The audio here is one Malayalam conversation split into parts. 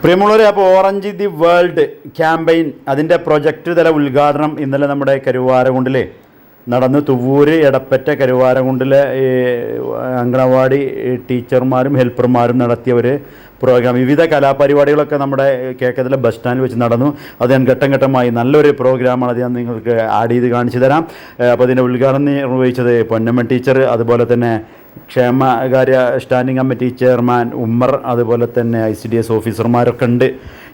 പ്രിയമുള്ളവരെ, അപ്പോൾ ഓറഞ്ച് ദി വേൾഡ് ക്യാമ്പയിൻ അതിൻ്റെ പ്രൊജക്റ്റ് തല ഉദ്ഘാടനം ഇന്നലെ നമ്മുടെ കരുവാരകുണ്ടിലെ നടന്ന്. തുവ്വൂര് എടപ്പറ്റ കരുവാരകുണ്ടിലെ അങ്കണവാടി ടീച്ചർമാരും ഹെൽപ്പർമാരും നടത്തിയ ഒരു പ്രോഗ്രാം. വിവിധ കലാപരിപാടികളൊക്കെ നമ്മുടെ കേരളത്തിലെ ബസ് സ്റ്റാൻഡിൽ വെച്ച് നടന്നു. അത് ഞാൻ ഘട്ടം ഘട്ടമായി നല്ലൊരു പ്രോഗ്രാമാണ്. അത് ഞാൻ നിങ്ങൾക്ക് ആഡ് ചെയ്ത് കാണിച്ചു തരാം. അപ്പോൾ അതിൻ്റെ ഉദ്ഘാടനം നിർവഹിച്ചത് പൊന്നമ്മ ടീച്ചർ, അതുപോലെ തന്നെ ക്ഷേമകാര്യ സ്റ്റാൻഡിംഗ് കമ്മിറ്റി ചെയർമാൻ ഉമ്മർ, അതുപോലെ തന്നെ ICDS ഓഫീസർമാരൊക്കെ ഉണ്ട്.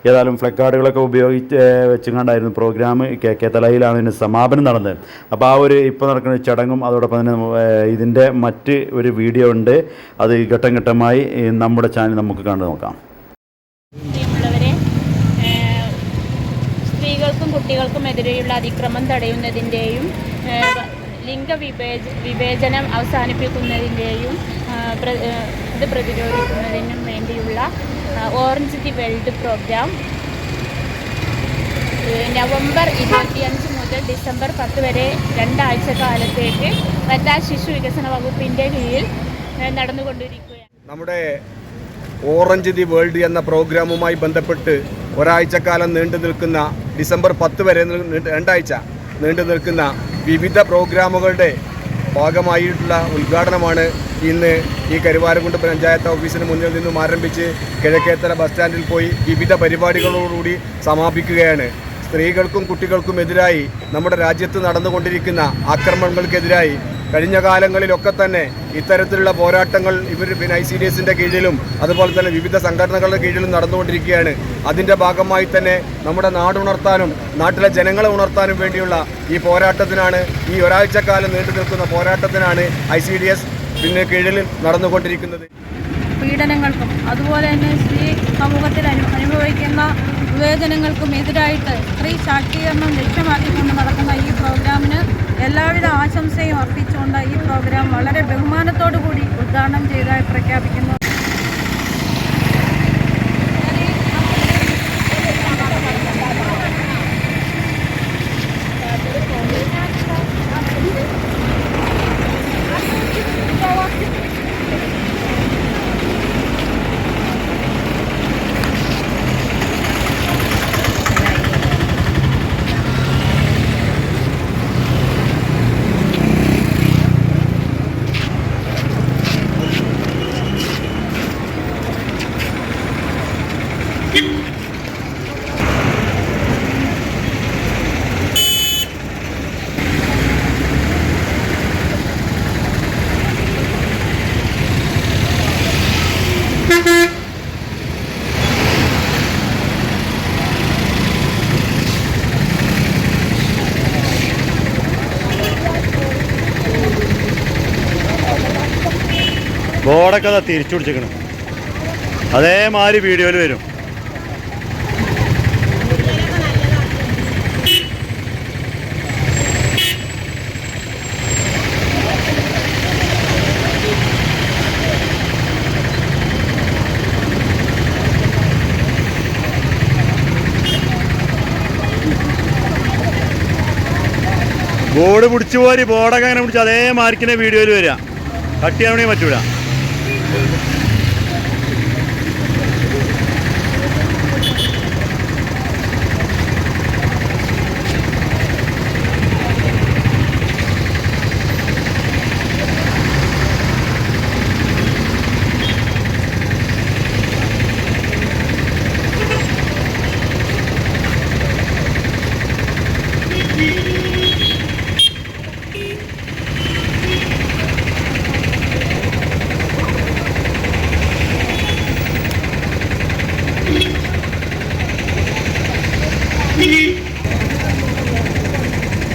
ഏതായാലും ഫ്ലക്കാർഡുകളൊക്കെ ഉപയോഗിച്ച് വെച്ചുകൊണ്ടായിരുന്നു പ്രോഗ്രാം. കെ തലയിലാണ് ഇതിന് സമാപനം നടന്നത്. അപ്പോൾ ആ ഒരു ഇപ്പോൾ നടക്കുന്ന ചടങ്ങും അതോടൊപ്പം തന്നെ ഇതിൻ്റെ മറ്റ് ഒരു വീഡിയോ ഉണ്ട്. അത് ഘട്ടം ഘട്ടമായി നമ്മുടെ ചാനൽ നമുക്ക് കണ്ടു നോക്കാം. സ്ത്രീകൾക്കും കുട്ടികൾക്കും എതിരെയുള്ള അതിക്രമം തടയുന്നതിൻ്റെയും വിവേചനം അവസാനിപ്പിക്കുന്നതിൻ്റെയും ഇത് പ്രതിരോധിക്കുന്നതിനും വേണ്ടിയുള്ള orange the world programme November 25 മുതൽ ഡിസംബർ 10 വരെ 2 ആഴ്ച കാലത്തേക്ക് വനിതാ ശിശു വികസന വകുപ്പിൻ്റെ കീഴിൽ നടന്നുകൊണ്ടിരിക്കുകയാണ്. നമ്മുടെ ഓറഞ്ച് ദി വേൾഡ് എന്ന പ്രോഗ്രാമുമായി ബന്ധപ്പെട്ട് ഒരാഴ്ചക്കാലം നീണ്ടു നിൽക്കുന്ന ഡിസംബർ 10 വരെ 2 ആഴ്ച നീണ്ടു നിൽക്കുന്ന വിവിധ പ്രോഗ്രാമുകളുടെ ഭാഗമായിട്ടുള്ള ഉദ്ഘാടനമാണ് ഇന്ന് ഈ കരുവാരക്കുണ്ട് പഞ്ചായത്ത് ഓഫീസിന് മുന്നിൽ നിന്നും ആരംഭിച്ച് കിഴക്കേത്തല ബസ് സ്റ്റാൻഡിൽ പോയി വിവിധ പരിപാടികളോടുകൂടി സമാപിക്കുകയാണ്. സ്ത്രീകൾക്കും കുട്ടികൾക്കും എതിരായി നമ്മുടെ രാജ്യത്ത് നടന്നുകൊണ്ടിരിക്കുന്ന ആക്രമണങ്ങൾക്കെതിരായി കഴിഞ്ഞ കാലങ്ങളിലൊക്കെ തന്നെ ഇത്തരത്തിലുള്ള പോരാട്ടങ്ങൾ ഇവർ ICDSൻ്റെ കീഴിലും അതുപോലെ തന്നെ വിവിധ സംഘടനകളുടെ കീഴിലും നടന്നുകൊണ്ടിരിക്കുകയാണ്. അതിൻ്റെ ഭാഗമായി തന്നെ നമ്മുടെ നാടുണർത്താനും നാട്ടിലെ ജനങ്ങളെ ഉണർത്താനും വേണ്ടിയുള്ള ഈ പോരാട്ടത്തിനാണ്, ഈ ഒരാഴ്ചക്കാലം നീണ്ടു നിൽക്കുന്ന പോരാട്ടത്തിനാണ് ICDS പിന്നെ കീഴിൽ നടന്നുകൊണ്ടിരിക്കുന്നത്. പീഡനങ്ങൾക്കും അതുപോലെ തന്നെ സ്ത്രീ സമൂഹത്തിൽ അനുഭവിക്കുന്ന വിവേചനങ്ങൾക്കും എതിരായിട്ട് സ്ത്രീ ശാക്തീകരണം ലക്ഷ്യമാക്കിക്കൊണ്ട് നടക്കുന്ന ഈ പ്രോഗ്രാമിന് എല്ലാവിധ ആശംസയും അർപ്പിച്ചുകൊണ്ട് ഈ പ്രോഗ്രാം വളരെ ബഹുമാനത്തോടു കൂടി ഉദ്ഘാടനം ചെയ്തതായി പ്രഖ്യാപിക്കുന്നു. ബോർഡൊക്കെ അതാ തിരിച്ചു പിടിച്ചേക്കണം. അതേമാതിരി വീഡിയോയിൽ വരും. ബോർഡ് പിടിച്ചു പോരി, ബോർഡൊക്കെ അങ്ങനെ പിടിച്ച് അതേമാതിരിക്കിനെ വീഡിയോയിൽ വരിക. കട്ട് ചെയ്യാൻ വേണമെങ്കിൽ പറ്റൂല.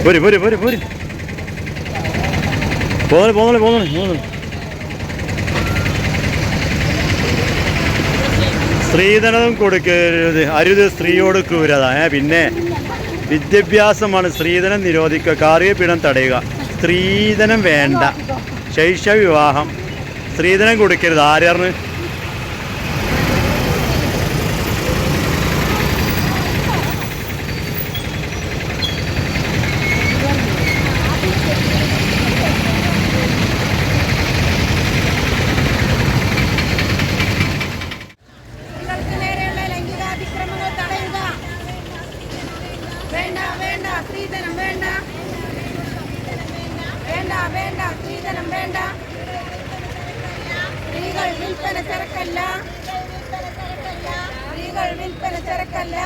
പോരി പോരി പോരി പോരി പോന്നോളെ. സ്ത്രീധനം കൊടുക്കരുത്, അരുത് സ്ത്രീയോട് ക്രൂരത. പിന്നെ വിദ്യാഭ്യാസമാണ്. സ്ത്രീധനം നിരോധിക്കുക, കാർഷിക പീഡനം തടയുക. സ്ത്രീധനം വേണ്ട, ശൈശവ വിവാഹം, സ്ത്രീധനം കൊടുക്കരുത്. ആരറിഞ്ഞ് വേണ്ട, സ്ത്രീധനം വേണ്ട, സ്ത്രീകൾ വിൽപ്പന ചരക്കല്ല, സ്ത്രീകൾ വിൽപ്പന ചരക്കല്ല.